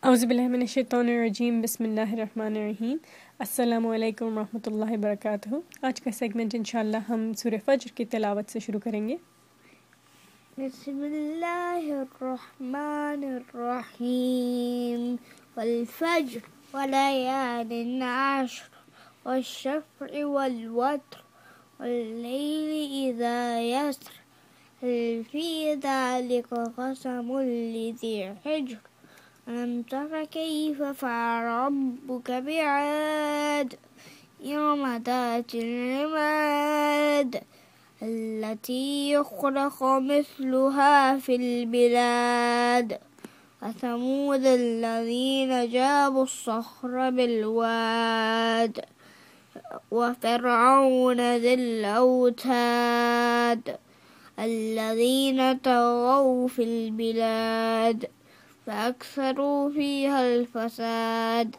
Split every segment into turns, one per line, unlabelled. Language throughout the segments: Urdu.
اعوذ باللہ من الشیطان الرجیم، بسم اللہ الرحمن الرحیم۔ السلام علیکم ورحمۃ اللہ وبرکاتہ۔ آج کا سیگمنٹ انشاءاللہ ہم سورہ فجر کی تلاوت سے شروع کریں گے۔
بسم اللہ الرحمن الرحیم، والفجر ولیال عشر، والشفع والوتر، واللیل اذا یسر، هل فی ذلک قسم لذی حجر، ألم تر كيف فعل ربك بعاد إرم ذات العماد التي يخلق مثلها في البلاد وثمود الذين جابوا الصخر بالواد وفرعون ذي الأوتاد الذين طغوا في البلاد فأكثروا فيها الفساد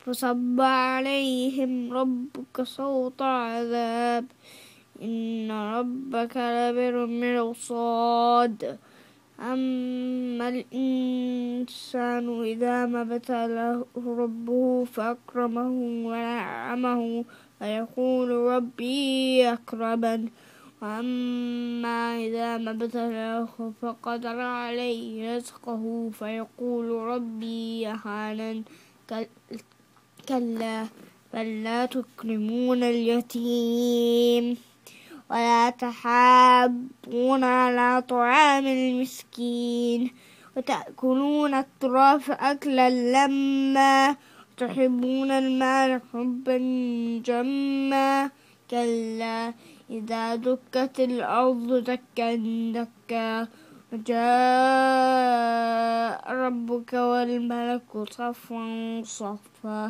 فصب عليهم ربك صوت عذاب إن ربك لبالمرصاد أما الإنسان إذا ما ابتلاه ربه فأكرمه ونعمه فيقول ربي أكرمن وأما إذا ما ابتلاه فقدر عليه رزقه فيقول ربي أهانن كلا بل لا تكرمون اليتيم ولا تحاضون على طعام المسكين وتأكلون التراث أكلا لما وتحبون المال حبا جما كلا إذا دكت الأرض دكا دكا وجاء ربك والملك صفا صفا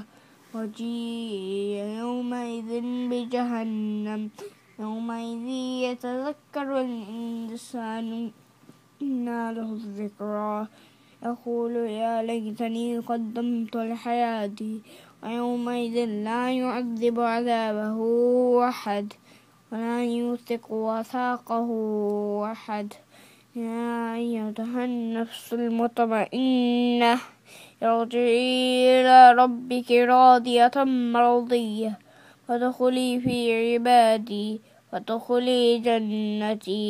وجيء يومئذ بجهنم يومئذ يتذكر الإنسان أنى له الذكرى يقول يا ليتني قدمت لحياتي ويومئذ لا يعذب عذابه أحد ولا يوثق وثاقه أحد يا أيتها النفس المطمئنة ارجعي إلى ربك راضية مرضية فادخلي في عبادي وادخلي جنتي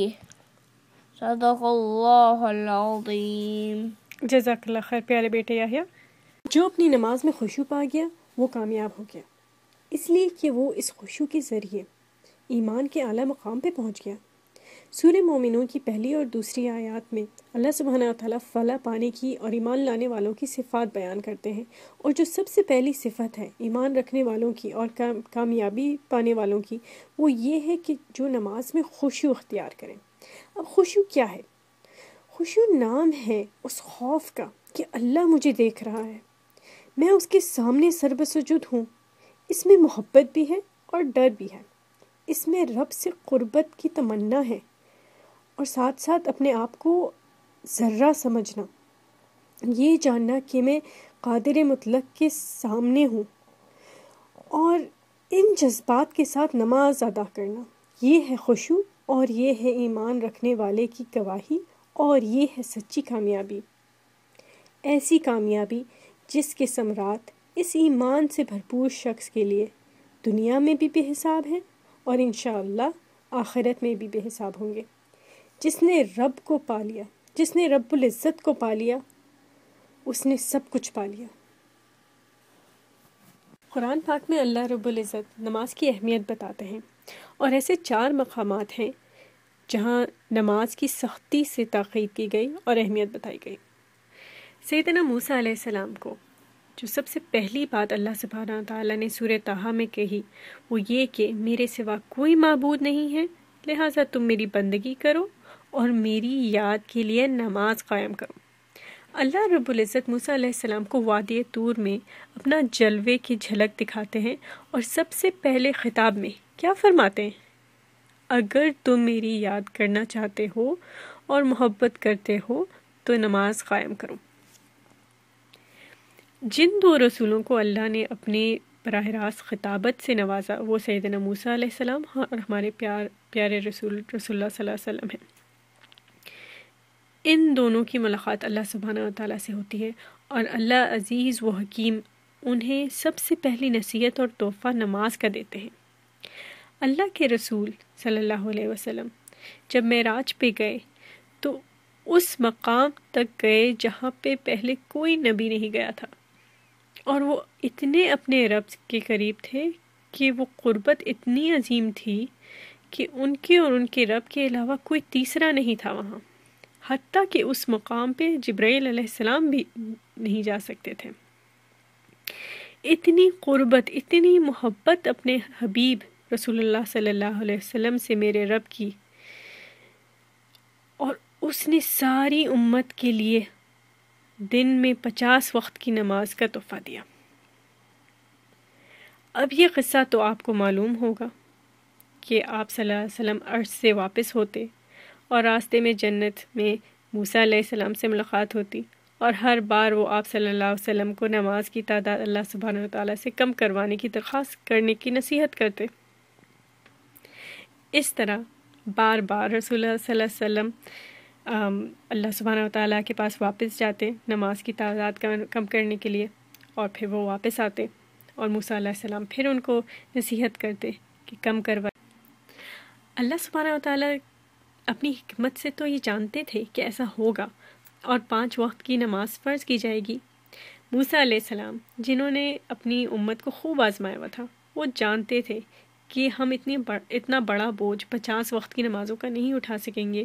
صدق اللہ العظیم۔
جزاک اللہ خیر پیارے بیٹے یحییٰ۔ جو اپنی نماز میں خشوع پا گیا وہ کامیاب ہو گیا، اس لیے کہ وہ اس خشوع کے ذریعے ایمان کے اعلیٰ مقام پہ پہنچ گیا۔ سورہ مومنون کی پہلی اور دوسری آیات میں اللہ سبحانہ وتعالیٰ فلاح پانے کی اور ایمان لانے والوں کی صفات بیان کرتے ہیں، اور جو سب سے پہلی صفت ہے ایمان رکھنے والوں کی اور کامیابی پانے والوں کی، وہ یہ ہے کہ جو نماز میں خشوع اختیار کریں۔ اب خشوع کیا ہے؟ خشوع نام ہے اس خوف کا کہ اللہ مجھے دیکھ رہا ہے، میں اس کے سامنے سر بسجود ہوں۔ اس میں محبت بھی ہے اور ڈر بھی ہے، اس میں رب سے قربت کی تمنا ہے، اور ساتھ ساتھ اپنے آپ کو ذرہ سمجھنا، یہ جاننا کہ میں قادر مطلق کے سامنے ہوں، اور ان جذبات کے ساتھ نماز ادا کرنا، یہ ہے خشوع، اور یہ ہے ایمان رکھنے والے کی گواہی، اور یہ ہے سچی کامیابی۔ ایسی کامیابی جس کے ثمرات اس ایمان سے بھرپور شخص کے لیے دنیا میں بھی بے حساب ہیں اور انشاءاللہ آخرت میں بھی بے حساب ہوں گے۔ جس نے رب کو پا لیا، جس نے رب العزت کو پا لیا، اس نے سب کچھ پا لیا۔ قرآن پاک میں اللہ رب العزت نماز کی اہمیت بتاتے ہیں، اور ایسے 4 مقامات ہیں جہاں نماز کی سختی سے تاکید کی گئی اور اہمیت بتائی گئی۔ سیدنا موسیٰ علیہ السلام کو جو سب سے پہلی بات اللہ سبحانہ تعالیٰ نے سورہ طٰہٰ میں کہی وہ یہ کہ میرے سوا کوئی معبود نہیں ہے، لہٰذا تم میری بندگی کرو اور میری یاد کے لیے نماز قائم کرو۔ اللہ رب العزت موسیٰ علیہ السلام کو وادی طور میں اپنا جلوے کی جھلک دکھاتے ہیں، اور سب سے پہلے خطاب میں کیا فرماتے ہیں؟ اگر تم میری یاد کرنا چاہتے ہو اور محبت کرتے ہو تو نماز قائم کرو۔ جن 2 رسولوں کو اللہ نے اپنے براہ راست خطابت سے نوازا وہ سیدنا موسیٰ علیہ السلام اور ہمارے پیارے رسول اللہ صلی اللہ علیہ وسلم ہیں۔ ان دونوں کی ملاقات اللہ سبحانہ و تعالیٰ سے ہوتی ہے، اور اللہ عزیز و حکیم انہیں سب سے پہلی نصیحت اور تحفہ نماز کا دیتے ہیں۔ اللہ کے رسول صلی اللہ علیہ وسلم جب معراج پہ گئے تو اس مقام تک گئے جہاں پہ پہلے کوئی نبی نہیں گیا تھا، اور وہ اتنے اپنے رب کے قریب تھے کہ وہ قربت اتنی عظیم تھی کہ ان کے اور ان کے رب کے علاوہ کوئی تیسرا نہیں تھا وہاں، حتیٰ کہ اس مقام پہ جبرائیل علیہ السلام بھی نہیں جا سکتے تھے۔ اتنی قربت، اتنی محبت اپنے حبیب رسول اللہ صلی اللہ علیہ وسلم سے میرے رب کی، اور اس نے ساری امت کے لیے دن میں 50 وقت کی نماز کا تحفہ دیا۔ اب یہ قصہ تو آپ کو معلوم ہوگا کہ آپ صلی اللہ علیہ وسلم عرش سے واپس ہوتے اور راستے میں جنت میں موسیٰ علیہ السلام سے ملاقات ہوتی، اور ہر بار وہ آپ صلی اللہ علیہ وسلم کو نماز کی تعداد اللہ سبحانہ و تعالیٰ سے کم کروانے کی درخواست کرنے کی نصیحت کرتے۔ اس طرح بار بار رسول اللہ صلی اللہ علیہ وسلم اللہ سبحانہ و تعالیٰ کے پاس واپس جاتے نماز کی تعداد کم کرنے کے لیے، اور پھر وہ واپس آتے اور موسیٰ علیہ السلام پھر ان کو نصیحت کرتے کہ کم کروائے۔ اللہ سبحانہ و تعالیٰ اپنی حکمت سے تو یہ جانتے تھے کہ ایسا ہوگا اور 5 وقت کی نماز فرض کی جائے گی۔ موسیٰ علیہ السلام جنہوں نے اپنی امت کو خوب آزمایا ہوا تھا، وہ جانتے تھے کہ ہم اتنا بڑا بوجھ 50 وقت کی نمازوں کا نہیں اٹھا سکیں گے۔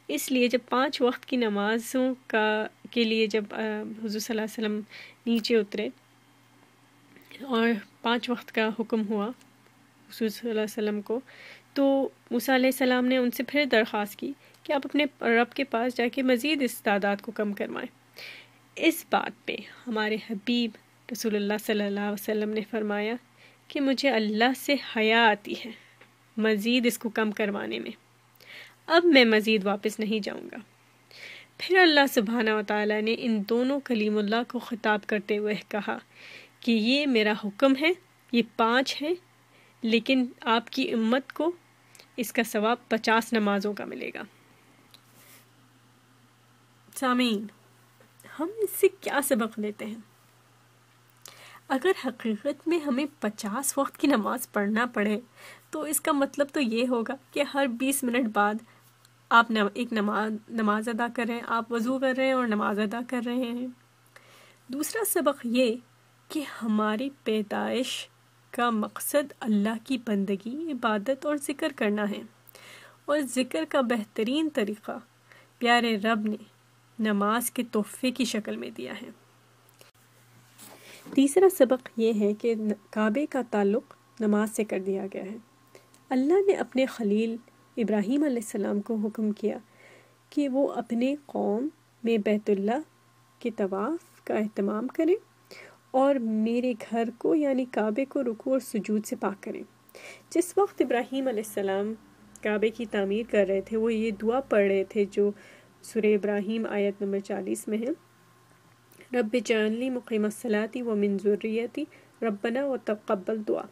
اس لیے جب 5 وقت کی نمازوں کے لیے جب حضور صلی اللہ علیہ وسلم نیچے اترے اور 5 وقت کا حکم ہوا حضور صلی اللہ علیہ وسلم کو، تو موسیٰ علیہ السلام نے ان سے پھر درخواست کی کہ آپ اپنے رب کے پاس جا کے مزید اس تعداد کو کم کروائیں۔ اس بات پہ ہمارے حبیب رسول اللہ صلی اللہ علیہ وسلم نے فرمایا کہ مجھے اللہ سے حیا آتی ہے مزید اس کو کم کروانے میں، اب میں مزید واپس نہیں جاؤں گا۔ پھر اللہ سبحانہ و تعالیٰ نے ان دونوں کلیم اللہ کو خطاب کرتے ہوئے کہا کہ یہ میرا حکم ہے، یہ 5 ہیں، لیکن آپ کی امت کو اس کا ثواب 50 نمازوں کا ملے گا۔ سامعین، ہم اس سے کیا سبق لیتے ہیں؟ اگر حقیقت میں ہمیں 50 وقت کی نماز پڑھنا پڑے تو اس کا مطلب تو یہ ہوگا کہ ہر 20 منٹ بعد آپ ایک نماز ادا کر رہے ہیں، آپ وضو کر رہے ہیں اور نماز ادا کر رہے ہیں۔ دوسرا سبق یہ کہ ہماری پیدائش کا مقصد اللہ کی بندگی، عبادت اور ذکر کرنا ہے، اور ذکر کا بہترین طریقہ پیارے رب نے نماز کے تحفے کی شکل میں دیا ہے۔ تیسرا سبق یہ ہے کہ کعبے کا تعلق نماز سے کر دیا گیا ہے۔ اللہ نے اپنے خلیل ابراہیم علیہ السلام کو حکم کیا کہ وہ اپنے قوم میں بیت اللہ کے طواف کا اہتمام کریں اور میرے گھر کو یعنی کعبے کو رکوع اور سجود سے پاک کریں۔ جس وقت ابراہیم علیہ السلام کعبے کی تعمیر کر رہے تھے، وہ یہ دعا پڑھ رہے تھے جو سورہ ابراہیم آیت نمبر 40 میں ہے، رب اجعلنی مقیم الصلاۃ ومن ذریتی ربنا وتقبل دعا۔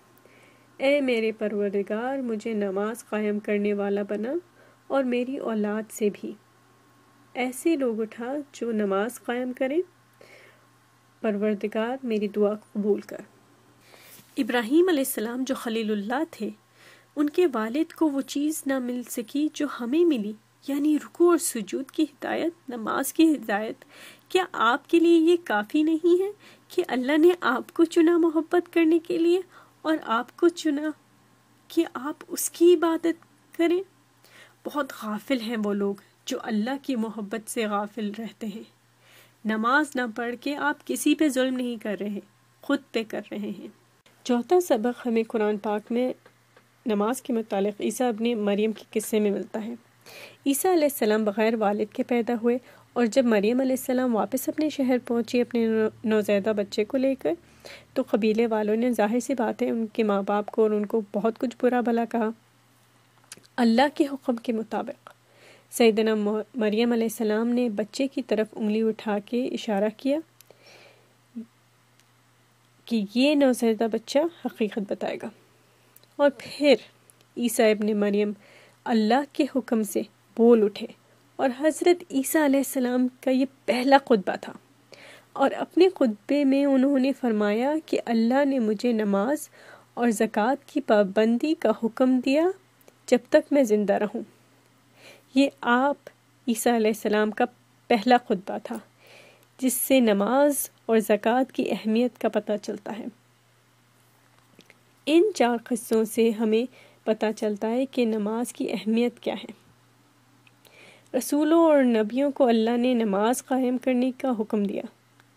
اے میرے پروردگار، مجھے نماز قائم کرنے والا بنا اور میری اولاد سے بھی ایسے لوگ اٹھا جو نماز قائم کریں، پروردگار میری دعا قبول کر۔ ابراہیم علیہ السلام جو خلیل اللہ تھے، ان کے والد کو وہ چیز نہ مل سکی جو ہمیں ملی، یعنی رکوع اور سجود کی ہدایت، نماز کی ہدایت۔ کیا آپ کے لیے یہ کافی نہیں ہے کہ اللہ نے آپ کو چنا محبت کرنے کے لیے اور آپ کو چنا کہ آپ اس کی عبادت کریں؟ بہت غافل ہیں وہ لوگ جو اللہ کی محبت سے غافل رہتے ہیں۔ نماز نہ پڑھ کے آپ کسی پہ ظلم نہیں کر رہے، خود پہ کر رہے ہیں۔ چوتھا سبق ہمیں قرآن پاک میں نماز کے متعلق عیسیٰ ابن مریم کے قصے میں ملتا ہے۔ عیسیٰ علیہ السلام بغیر والد کے پیدا ہوئے، اور جب مریم علیہ السلام واپس اپنے شہر پہنچی اپنے نوزائیدہ بچے کو لے کر، تو قبیلے والوں نے ظاہر سی بات ہے ان کے ماں باپ کو اور ان کو بہت کچھ برا بھلا کہا۔ اللہ کے حکم کے مطابق سیدنا مریم علیہ السلام نے بچے کی طرف انگلی اٹھا کے اشارہ کیا کہ یہ نوزائیدہ بچہ حقیقت بتائے گا، اور پھر عیسیٰ ابن مریم اللہ کے حکم سے بول اٹھے اور حضرت عیسیٰ علیہ السلام کا یہ پہلا خطبہ تھا، اور اپنے خطبے میں انہوں نے فرمایا کہ اللہ نے مجھے نماز اور زکوٰۃ کی پابندی کا حکم دیا جب تک میں زندہ رہوں۔ یہ آپ عیسیٰ علیہ السلام کا پہلا خطبہ تھا، جس سے نماز اور زکوٰۃ کی اہمیت کا پتہ چلتا ہے۔ ان 4 قصوں سے ہمیں پتہ چلتا ہے کہ نماز کی اہمیت کیا ہے۔ رسولوں اور نبیوں کو اللہ نے نماز قائم کرنے کا حکم دیا۔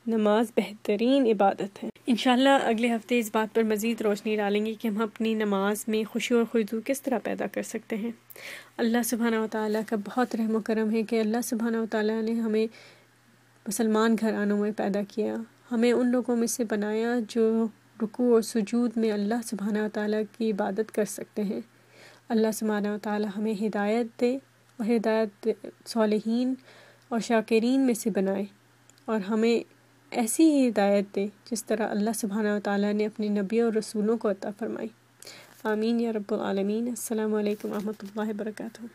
نماز بہترین عبادت ہے۔ انشاءاللہ اگلے ہفتے اس بات پر مزید روشنی ڈالیں گے کہ ہم اپنی نماز میں خشوع اور خضوع کس طرح پیدا کر سکتے ہیں۔ اللہ سبحانہ و تعالیٰ کا بہت رحم و کرم ہے کہ اللہ سبحانہ و تعالیٰ نے ہمیں مسلمان گھرانوں میں پیدا کیا، ہمیں ان لوگوں میں سے بنایا جو رکوع اور سجود میں اللہ سبحانہ و تعالیٰ کی عبادت کر سکتے ہیں۔ اللہ سبحانہ و تعالیٰ ہمیں ہدایت دے اور ہدایت صالحین اور شاکرین میں سے بنائے، اور ہمیں ایسی ہی ہدایت دے جس طرح اللہ سبحانہ و تعالیٰ نے اپنے نبیوں اور رسولوں کو عطا فرمائی۔ آمین یا رب العالمین۔ السلام علیکم ورحمۃ اللہ وبرکاتہ۔